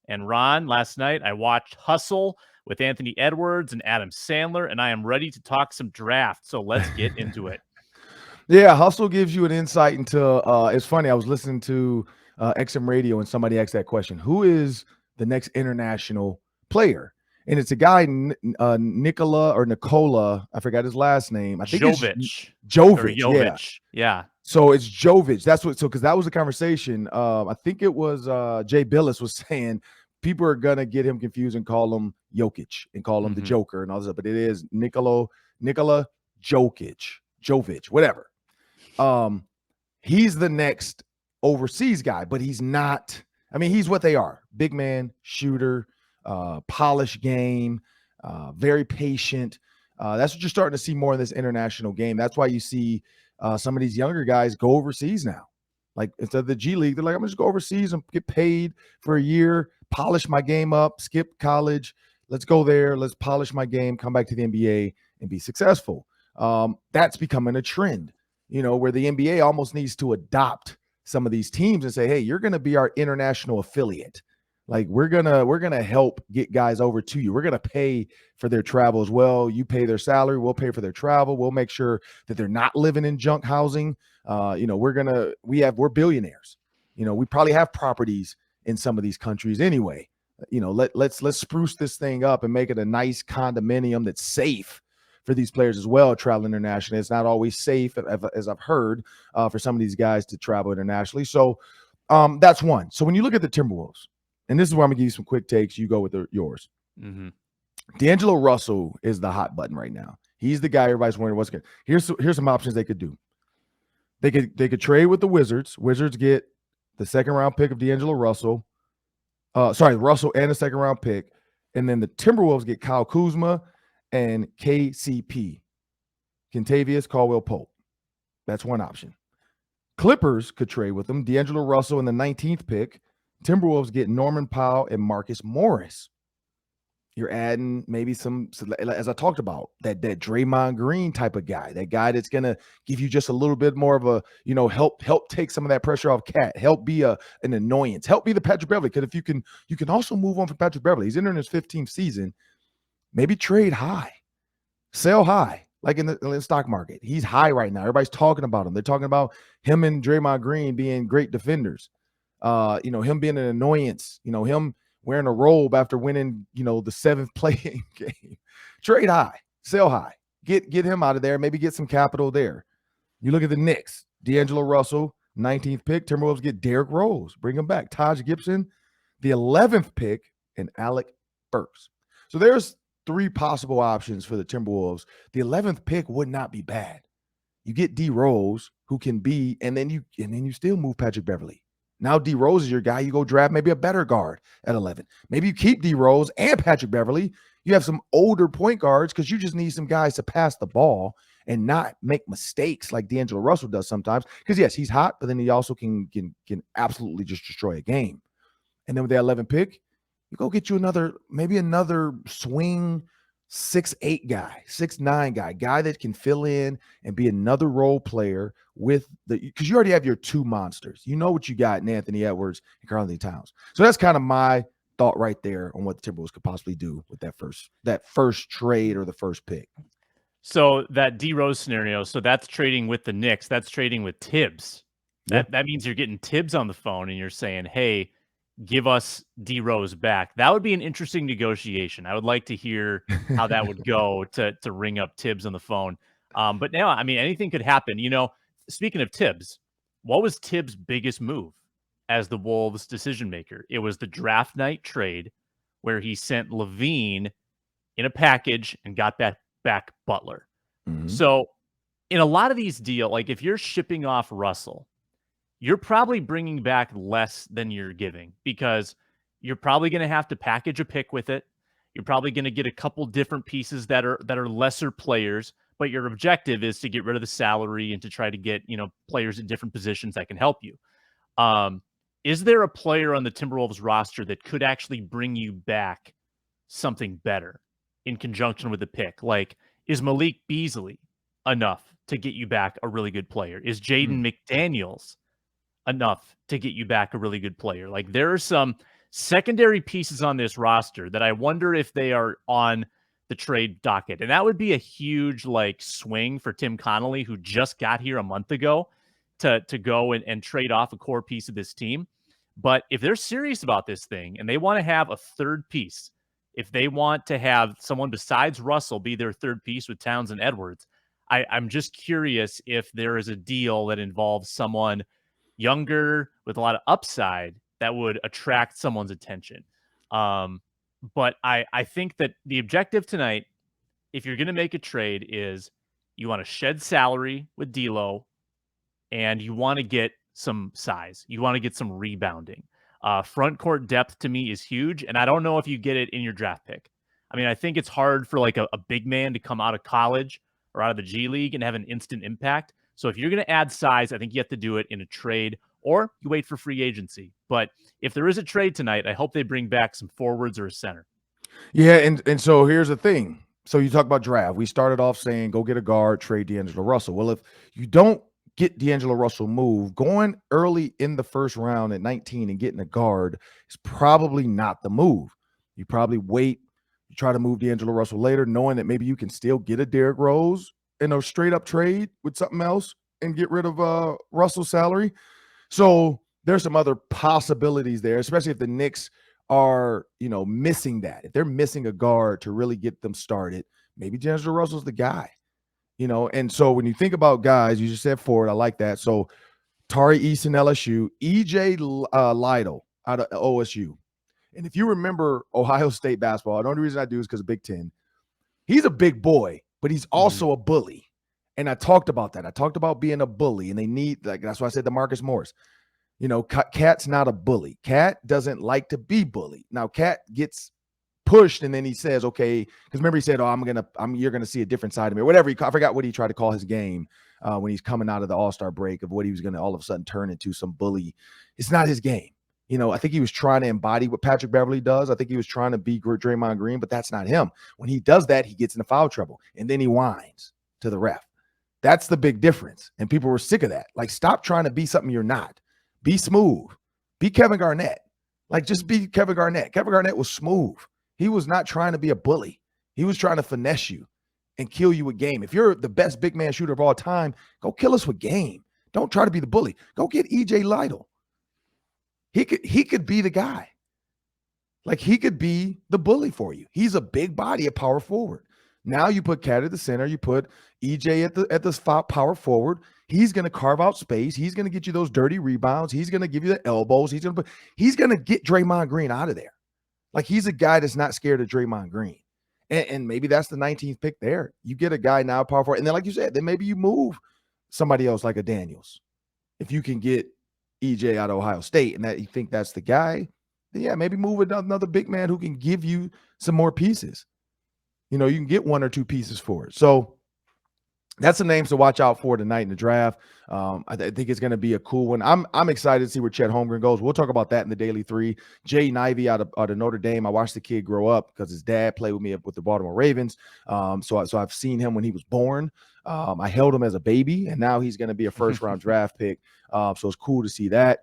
And Ron, last night I watched Hustle with Anthony Edwards and Adam Sandler, and I am ready to talk some draft. So let's get into it. Yeah, Hustle gives you an insight into. It's funny. I was listening to XM Radio, and somebody asked that question: who is the next international player? And it's a guy, Nicola. I forgot his last name. I think it's Jovic. Jovic. Yeah. Yeah. So it's Jovic. That's what. So because that was the conversation. I think it was Jay Billis was saying people are gonna get him confused and call him Jokic and call him the Joker and all this stuff. But it is Nikola Jovic, whatever. He's the next overseas guy, but he's not. I mean, he's what they are: big man, shooter, polished game, very patient. That's what you're starting to see more in this international game. That's why you see some of these younger guys go overseas now. Like instead of the G League, they're like, I'm gonna just go overseas and get paid for a year, polish my game up, skip college. Let's go there. Let's polish my game, come back to the NBA and be successful. That's becoming a trend, where the NBA almost needs to adopt some of these teams and say, hey, you're going to be our international affiliate. Like we're going to help get guys over to you. We're going to pay for their travel as well. You pay their salary. We'll pay for their travel. We'll make sure that they're not living in junk housing. We're billionaires. We probably have properties in some of these countries anyway. Let's spruce this thing up and make it a nice condominium that's safe for these players as well, traveling internationally. It's not always safe, as I've heard, for some of these guys to travel internationally. So that's one. So when you look at the Timberwolves, and this is where I'm going to give you some quick takes. You go with yours. Mm-hmm. D'Angelo Russell is the hot button right now. He's the guy everybody's wondering what's good. Here's some options they could do. They could trade with the Wizards. Wizards get the second-round pick of D'Angelo Russell. Russell and a second-round pick. And then the Timberwolves get Kyle Kuzma and KCP, Kentavious Caldwell-Pope. That's one option. Clippers could trade with them. D'Angelo Russell in the 19th pick. Timberwolves get Norman Powell and Marcus Morris. You're adding maybe some, as I talked about, that Draymond Green type of guy, that guy that's going to give you just a little bit more of a, help take some of that pressure off Cat, help be an annoyance, help be the Patrick Beverley. Because if you can also move on from Patrick Beverley. He's entering his 15th season. Maybe trade high, sell high, like in the stock market. He's high right now. Everybody's talking about him. They're talking about him and Draymond Green being great defenders. Him being an annoyance. Him wearing a robe after winning, the 7th playing game. Trade high, sell high. Get him out of there. Maybe get some capital there. You look at the Knicks. D'Angelo Russell, 19th pick. Timberwolves get Derrick Rose. Bring him back. Taj Gibson, the 11th pick, and Alec Burks. So there's 3 possible options for the Timberwolves. The 11th pick would not be bad. You get D Rose, who can be, and then you still move Patrick Beverley. Now D Rose is your guy. You go draft maybe a better guard at 11. Maybe you keep D Rose and Patrick Beverley. You have some older point guards because you just need some guys to pass the ball and not make mistakes like D'Angelo Russell does sometimes. Because yes, he's hot, but then he also can absolutely just destroy a game. And then with the 11th pick, you go get you another swing 6'8" guy, 6'9" guy that can fill in and be another role player because you already have your 2 monsters. You know what you got in Anthony Edwards and karl-anthony Towns. So that's kind of my thought right there on what the Timberwolves could possibly do with that first trade or the first pick. So that D Rose scenario, so that's trading with the Knicks. That's trading with Tibbs. That means you're getting Tibbs on the phone and you're saying, hey, give us D Rose back. That would be an interesting negotiation. I would like to hear how that would go to ring up Tibbs on the phone. But now, I mean, anything could happen. Speaking of Tibbs, what was Tibbs' biggest move as the Wolves decision maker? It was the draft night trade where he sent Levine in a package and got back Butler. Mm-hmm. So in a lot of these deals, like if you're shipping off Russell, you're probably bringing back less than you're giving because you're probably going to have to package a pick with it. You're probably going to get a couple different pieces that are lesser players, but your objective is to get rid of the salary and to try to get, players in different positions that can help you. Is there a player on the Timberwolves roster that could actually bring you back something better in conjunction with the pick? Like, is Malik Beasley enough to get you back a really good player? Is Jaden McDaniels enough to get you back a really good player? Like, there are some secondary pieces on this roster that I wonder if they are on the trade docket. And that would be a huge like swing for Tim Connelly, who just got here a month ago, to go and trade off a core piece of this team. But if they're serious about this thing and they want to have a third piece, if they want to have someone besides Russell be their third piece with Towns and Edwards, I'm just curious if there is a deal that involves someone younger with a lot of upside that would attract someone's attention. But I think that the objective tonight, if you're going to make a trade, is you want to shed salary with D'Lo, and you want to get some size. You want to get some rebounding. Front court depth to me is huge, and I don't know if you get it in your draft pick. I mean, I think it's hard for like a big man to come out of college or out of the G League and have an instant impact. So if you're going to add size, I think you have to do it in a trade, or you wait for free agency. But if there is a trade tonight, I hope they bring back some forwards or a center. Yeah, and so here's the thing. So you talk about draft. We started off saying go get a guard, trade D'Angelo Russell. Well, if you don't get D'Angelo Russell moved, going early in the first round at 19 and getting a guard is probably not the move. You probably wait. You try to move D'Angelo Russell later, knowing that maybe you can still get a Derrick Rose in a straight up trade with something else and get rid of Russell's salary. So there's some other possibilities there, especially if the Knicks are, missing that. If they're missing a guard to really get them started, maybe D'Angelo Russell's the guy. And so when you think about guys, you just said forward, I like that. So Tari Eason, LSU, EJ Liddell out of OSU. And if you remember Ohio State basketball, the only reason I do is because of Big Ten. He's a big boy, but he's also a bully. And I talked about that. I talked about being a bully, and they need, that's why I said DeMarcus Morris. Cat's not a bully. Cat doesn't like to be bullied. Now, Cat gets pushed, and then he says, okay, because remember he said, you're gonna see a different side of me, or whatever. I forgot what he tried to call his game when he's coming out of the All-Star break, of what he was gonna all of a sudden turn into some bully. It's not his game. I think he was trying to embody what Patrick Beverley does. I think he was trying to be Draymond Green, but that's not him. When he does that, he gets into foul trouble, and then he whines to the ref. That's the big difference, and people were sick of that. Like, stop trying to be something you're not. Be smooth. Be Kevin Garnett. Just be Kevin Garnett. Kevin Garnett was smooth. He was not trying to be a bully. He was trying to finesse you and kill you with game. If you're the best big man shooter of all time, go kill us with game. Don't try to be the bully. Go get EJ Liddell. He could be the guy. He could be the bully for you. He's a big body, a power forward. Now you put Cat at the center. You put EJ at the power forward. He's going to carve out space. He's going to get you those dirty rebounds. He's going to give you the elbows. He's going to get Draymond Green out of there. He's a guy that's not scared of Draymond Green. And maybe that's the 19th pick there. You get a guy now, power forward. And then, like you said, then maybe you move somebody else like a Daniels. If you can get EJ out of Ohio State and that you think that's the guy, then yeah, maybe move another big man who can give you some more pieces. You can get one or two pieces for it. So that's the names to watch out for tonight in the draft. I think it's going to be a cool one. I'm excited to see where Chet Holmgren goes. We'll talk about that in the Daily 3. Jay Ivey out of Notre Dame. I watched the kid grow up because his dad played with me with the Baltimore Ravens. So I've seen him when he was born. I held him as a baby, and now he's going to be a first-round draft pick. So it's cool to see that.